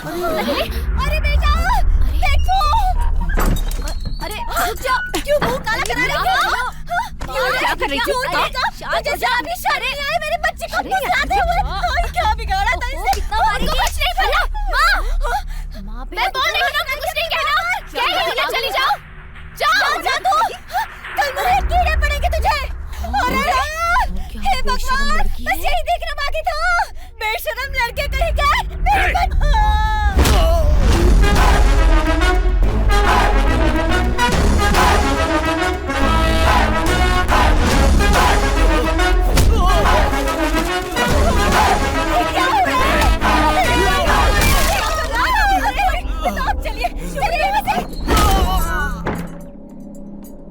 अरे बेटा देखो। अरे रुक जा, क्यों मुंह काला करा रही हो? क्या कर रही थी? जैसे अभी शर्म नहीं आई मेरे बच्चे को फुसलाते हुए। क्या बिगाड़ा था इसने? उनको कुछ नहीं पता। माँ मैं बोल रही हूँ ना, कुछ नहीं कहना। चली जाओ जाओ जा तू, कल मेरे कीड़े पड़ेंगे तुझे। अरे हे भगवान, बस यही देखना बाकी था। बेशरम लड़के कहीं गए मेरे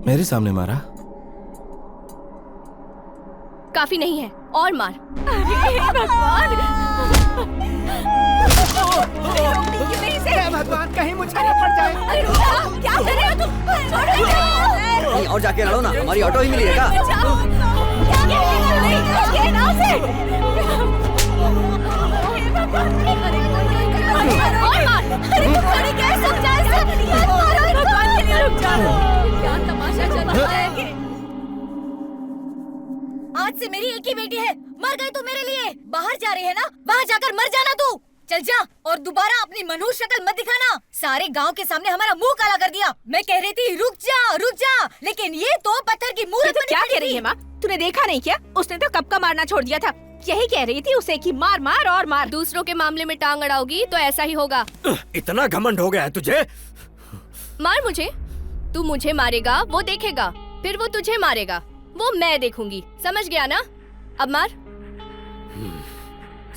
मेरे सामने मारा? काफी नहीं है, और मार। अरे भगवान, भगवान कहीं मुझे न पड़ जाए। अरे क्या कर रहे हो तुम? कहीं और जाके लड़ो ना, हमारी ऑटो ही मिली है क्या? आज से मेरी एक ही बेटी है, मर गई तू मेरे लिए। बाहर जा रही है ना, वहाँ जाकर मर जाना तू। चल जा, और दोबारा अपनी मनुष्य शक्ल मत दिखाना। सारे गांव के सामने हमारा मुंह काला कर दिया। मैं कह रही थी रुक जा, लेकिन ये तो पत्थर की मूर्त बनी क्या पड़ी कह रही है माँ? तूने देखा नहीं क्या? उसने तो कब का मारना छोड़ दिया था। यही कह रही थी उसे कि मार मार और मार। दूसरों के मामले में टांग अड़ाओगी तो ऐसा ही होगा। इतना घमंड हो गया है तुझे? मार मुझे, तू मुझे मारेगा वो देखेगा, फिर वो तुझे मारेगा वो मैं देखूंगी। समझ गया ना? अब मार।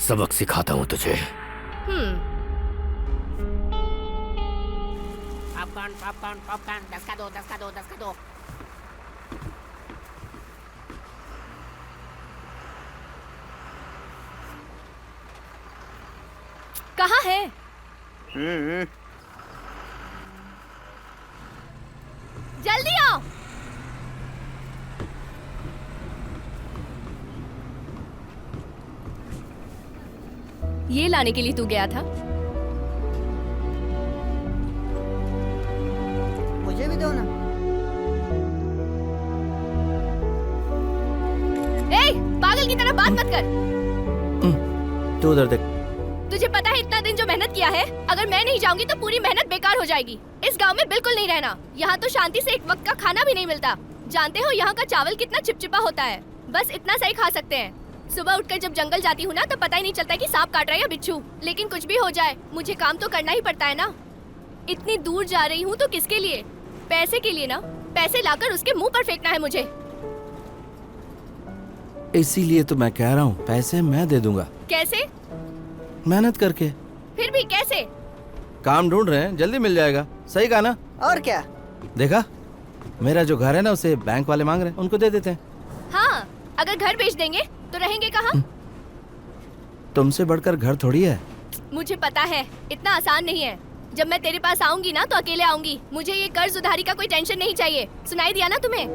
सबक सिखाता हूँ तुझे। पॉपकॉर्न 10 का दो। कहाँ है? जल्दी आओ। ये लाने के लिए तू गया था? मुझे भी दो ना। ए, पागल की तरह बात मत कर। तू उधर देख। तुझे पता है इतना दिन जो मेहनत किया है, अगर मैं नहीं जाऊंगी तो पूरी मेहनत बेकार हो जाएगी। इस गांव में बिल्कुल नहीं रहना। यहाँ तो शांति से एक वक्त का खाना भी नहीं मिलता। जानते हो यहाँ का चावल कितना चिपचिपा होता है? बस इतना सही खा सकते हैं। सुबह उठकर जब जंगल जाती हूँ ना, तो पता ही नहीं चलता कि सांप काट रहा है या बिच्छू। लेकिन कुछ भी हो जाए, मुझे काम तो करना ही पड़ता है ना। इतनी दूर जा रही हूँ तो किसके लिए? पैसे के लिए ना। पैसे लाकर उसके मुंह पर फेंकना है मुझे। इसीलिए तो मैं कह रहा हूँ, पैसे मैं दे दूंगा। कैसे? मेहनत करके। फिर भी कैसे? काम ढूंढ रहे हैं, जल्दी मिल जाएगा। सही कहा ना? और क्या? देखा, मेरा जो घर है ना, उसे बैंक वाले मांग रहे हैं, उनको दे देते हैं। हाँ, अगर घर बेच देंगे तो रहेंगे कहाँ? तुमसे बढ़कर घर थोड़ी है। मुझे पता है, इतना आसान नहीं है। जब मैं तेरे पास आऊंगी ना तो अकेले आऊंगी। मुझे ये कर्ज उधारी का कोई टेंशन नहीं चाहिए। सुनाई दिया ना तुम्हें?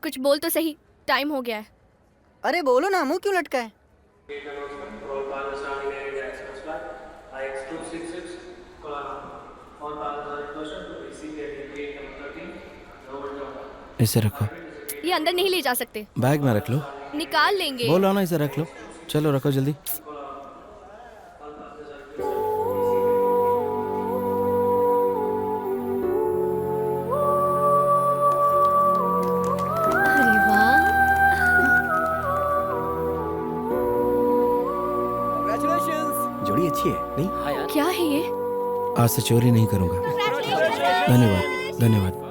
कुछ बोल तो सही, टाइम हो गया है। अरे बोलो ना, मुंह क्यों लटका है? इसे रखो। ये अंदर नहीं ले जा सकते। बैग में रख लो। निकाल लेंगे। बोलो ना, इसे रख लो। चलो रखो जल्दी। जोड़ी अच्छी है नहीं? हाँ यार। क्या है ये? आज से चोरी नहीं करूंगा। धन्यवाद धन्यवाद।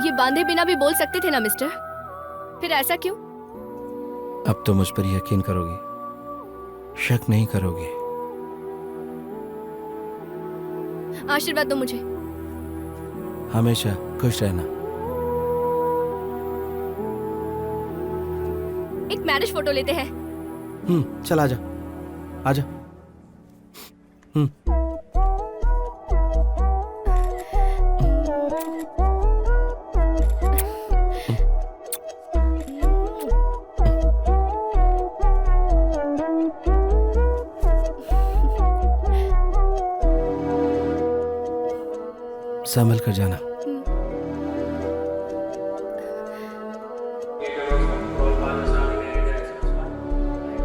ये बांधे बिना भी बोल सकते थे ना मिस्टर। फिर ऐसा क्यों? अब तो मुझ पर यकीन करोगी, शक नहीं करोगी। आशीर्वाद दो मुझे। हमेशा खुश रहना। एक मैरिज फोटो लेते हैं। चल आजा आजा। संभल कर जाना।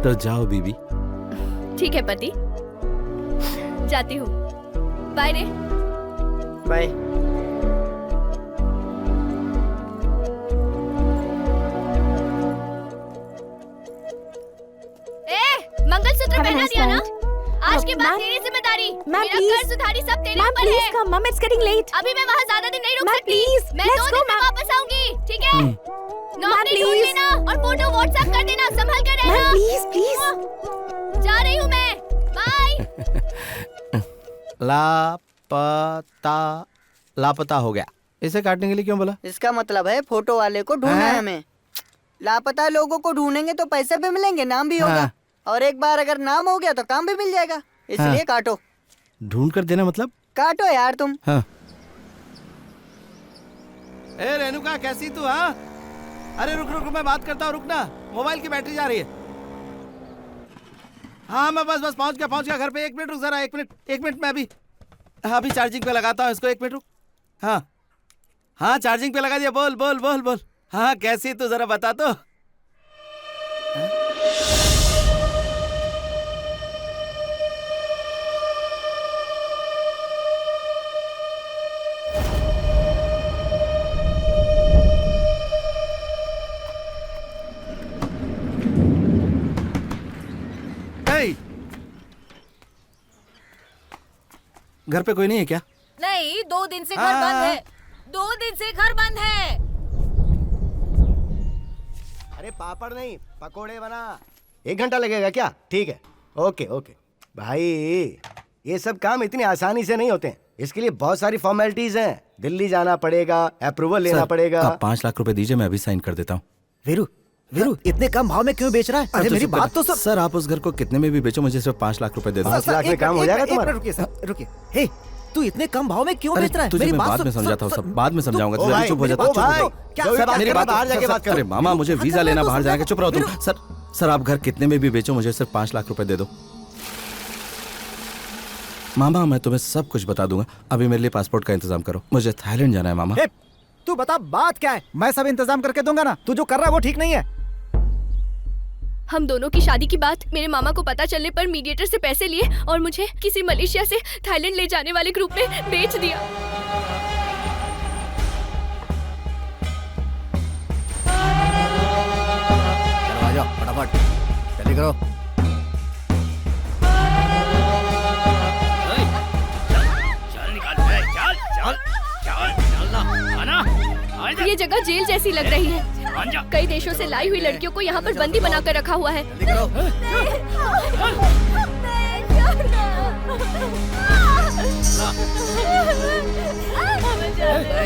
तो जाओ बीबी। ठीक है पति, जाती हूँ। बाय रे। बाय। मंगलसूत्र पहना दिया ना? आज के बाद Ma'am, तेरी जिम्मेदारी। Ma'am, मेरा please. कर्ज उधारी सब तेरे Ma'am, ऊपर please है। come. Ma'am, it's getting late. अभी मैं वहाँ ज्यादा दिन नहीं रुक Ma'am, सकती। please, मैं let's 2 go, दिन में ma'am. वापस आऊंगी, ठीक है? नौकरी Ma'am, ढूंढ please. लेना और फोटो व्हाट्सएप कर देना, संभल कर Ma'am, रहना। please, please. जा रही हूँ मैं। बाय। लापता हो गया। इसे काटने के लिए क्यों बोला? इसका मतलब है फोटो वाले को ढूंढना है हमें। लापता लोगों को ढूंढेंगे तो पैसे भी मिलेंगे, नाम भी होगा। हाँ। और एक बार अगर नाम हो गया तो काम भी मिल जाएगा, इसलिए हाँ। काटो। ढूंढ कर देना मतलब? काटो यार तुम। हाँ। ए रेणुका, कैसी तू? हाँ, अरे रुक रुक, मैं बात करता हूँ, रुकना, मोबाइल की बैटरी जा रही है। हाँ मैं बस पहुंच गया घर पे। 1 मिनट रुक जरा, 1 मिनट मैं अभी चार्जिंग पे लगाता हूँ इसको। 1 मिनट रुक। हाँ चार्जिंग पे लगा दिया। बोल। हाँ कैसी तू, जरा बता तो। घर पे कोई नहीं है क्या? नहीं, 2 दिन से घर हाँ, बंद हाँ, है। 2 दिन से घर बंद है। अरे पापड़ नहीं, पकोड़े बना। 1 घंटा लगेगा क्या? ठीक है, ओके भाई। ये सब काम इतनी आसानी से नहीं होते हैं, इसके लिए बहुत सारी फॉर्मेलिटीज हैं। दिल्ली जाना पड़ेगा, अप्रूवल लेना पड़ेगा। आप 5 लाख रुपए दीजिए, मैं अभी साइन कर देता हूँ। वीरू इतने कम भाव में क्यों बेच रहा है? अरे मेरी बात तो सर, आप उस घर को कितने में भी बेचो, मुझे सिर्फ 5 लाख रुपए दे दो। 5 लाख में काम हो जाएगा तुम्हारा? रुकिए। हे, तू इतने कम भाव में क्यों अरे बेच रहा है? तुझे मेरी मैं बात बाद सुन, में समझाता हूँ, सुन, सब बाद में समझाऊंगा। ओ तुझे भाई, चुप हो जाता ओ चुप हो भाई, जाओ। क्या जो भी सब बात मेरी करना बात बाहर जाके बात करो। अरे मामा, मुझे घर वीजा चलना लेना तो बाहर सुन, जाके। चुप रहो तुम। वीरू। सर आप घर कितने में भी बेचो, मुझे सिर्फ 5 लाख रुपए दे दो। मामा मैं तुम्हें सब कुछ बता दूंगा, अभी मेरे लिए पासपोर्ट का इंतजाम करो, मुझे थाईलैंड जाना है मामा। हे, तू बता बात क्या है? मैं सब इंतजाम करके दूंगा ना। तू जो कर रहा है वो ठीक नहीं है। हम दोनों की शादी की बात मेरे मामा को पता चलने पर मीडिएटर से पैसे लिए और मुझे किसी मलेशिया से थाईलैंड ले जाने वाले ग्रुप में बेच दिया। चलो आ जाओ फटाफट, जल्दी करो। ये जगह जेल जैसी लग रही है। कई देशों से लाई हुई लड़कियों को यहाँ पर बंदी बनाकर रखा हुआ है। जल्दी करो।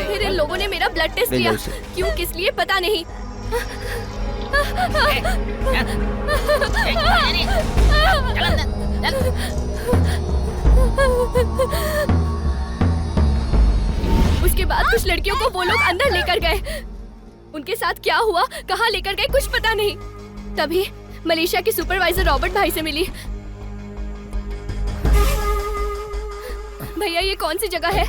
फिर इन लोगों ने मेरा ब्लड टेस्ट लिया, क्यों किस लिए पता नहीं। उसके बाद कुछ लड़कियों को वो लोग अंदर लेकर गए। उनके साथ क्या हुआ, कहाँ लेकर गए, कुछ पता नहीं। तभी मलेशिया के सुपरवाइजर रॉबर्ट भाई से मिली। भैया ये कौन सी जगह है,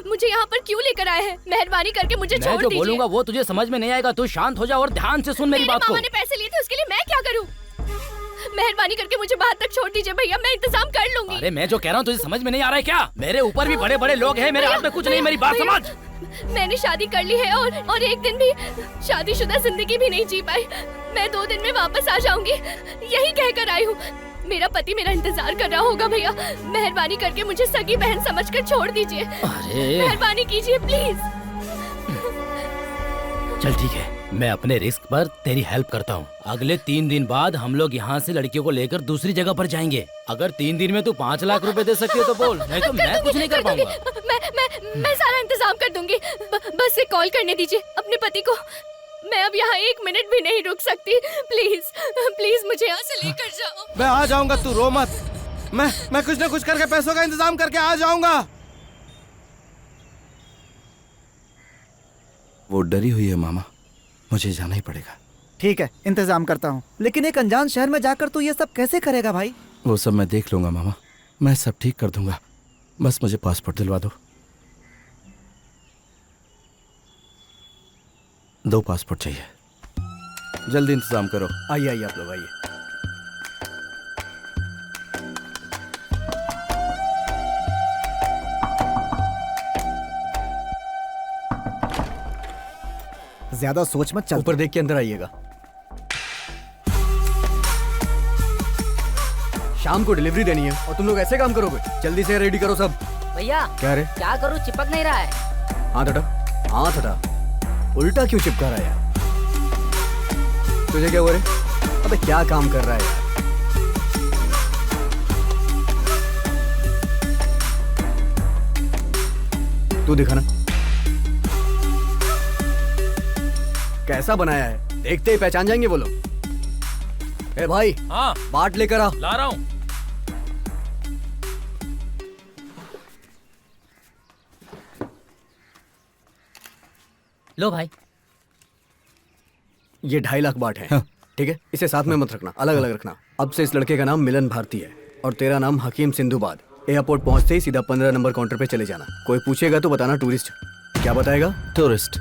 मुझे यहाँ पर क्यों लेकर आए हैं? मेहरबानी करके मुझे छोड़ मैं जो दीजिए। बोलूंगा वो तुझे समझ में नहीं आएगा। तू शांत हो जा और ध्यान से सुन मेरी बात को। मामा ने पैसे लिए थे, उसके लिए मैं क्या करूँ? मेहरबानी करके मुझे बाहर तक छोड़ दीजिए भैया, मैं इंतजाम कर लूंगी। अरे मैं जो कह रहा हूँ तुझे समझ में नहीं आ रहा है क्या? मेरे ऊपर भी बड़े बड़े लोग हैं, मेरे हाथ में कुछ नहीं। मेरी बात समझ। मैंने शादी कर ली है और एक दिन भी शादीशुदा जिंदगी भी नहीं जी पाई। मैं 2 दिन में वापस आ जाऊंगी, यही कहकर आई हूँ। मेरा पति मेरा इंतजार कर रहा होगा भैया, मेहरबानी करके मुझे सगी बहन समझकर छोड़ दीजिए। अरे मेहरबानी कीजिए प्लीज। चल ठीक है, मैं अपने रिस्क पर तेरी हेल्प करता हूँ। अगले 3 दिन बाद हम लोग यहाँ से लड़कियों को लेकर दूसरी जगह पर जाएंगे। अगर 3 दिन में तू 5 लाख रुपए दे सकती हो तो बोल, नहीं तो मैं कुछ नहीं कर पाऊंगा। मैं सारा इंतजाम कर दूंगी। बस एक कॉल करने दीजिए अपने पति को। मैं अब यहाँ 1 मिनट भी नहीं रुक सकती। प्लीज प्लीज मुझे यहाँ से लेकर जाओ। मैं आ जाऊंगा, तू रो मत। मैं कुछ ना कुछ करके पैसों का इंतजाम करके आ जाऊंगा। वो डरी हुई है मामा, मुझे जाना ही पड़ेगा। ठीक है, इंतजाम करता हूँ, लेकिन एक अनजान शहर में जाकर तू ये सब कैसे करेगा भाई? वो सब मैं देख लूंगा मामा, मैं सब ठीक कर दूंगा। बस मुझे पासपोर्ट दिलवा दो। 2 पासपोर्ट चाहिए, जल्दी इंतजाम करो। आइए आइए आप लोग आइए। ज्यादा सोच मत, चल ऊपर देख के अंदर आइएगा। शाम को डिलीवरी देनी है और तुम लोग ऐसे काम करोगे? जल्दी से रेडी करो सब। भैया क्या रे? क्या करूँ, चिपक नहीं रहा है। हाथ हटा, हाथ हटा। उल्टा क्यों चिपका रहा है यार? तुझे क्या हुआ रे? अबे क्या काम कर रहा है यार? तू दिखाना कैसा बनाया है, देखते ही पहचान जाएंगे वो लोग। ए भाई, हाँ बाट लेकर आ। ला रहा हूँ। लो भाई, ये 2.5 लाख बाट है। ठीक है, इसे साथ में मत रखना, अलग अलग रखना। अब से इस लड़के का नाम मिलन भारती है और तेरा नाम हकीम सिंधुबाद। एयरपोर्ट पहुंचते ही सीधा 15 नंबर काउंटर पे चले जाना। कोई पूछेगा तो बताना टूरिस्ट। क्या बताएगा? टूरिस्ट।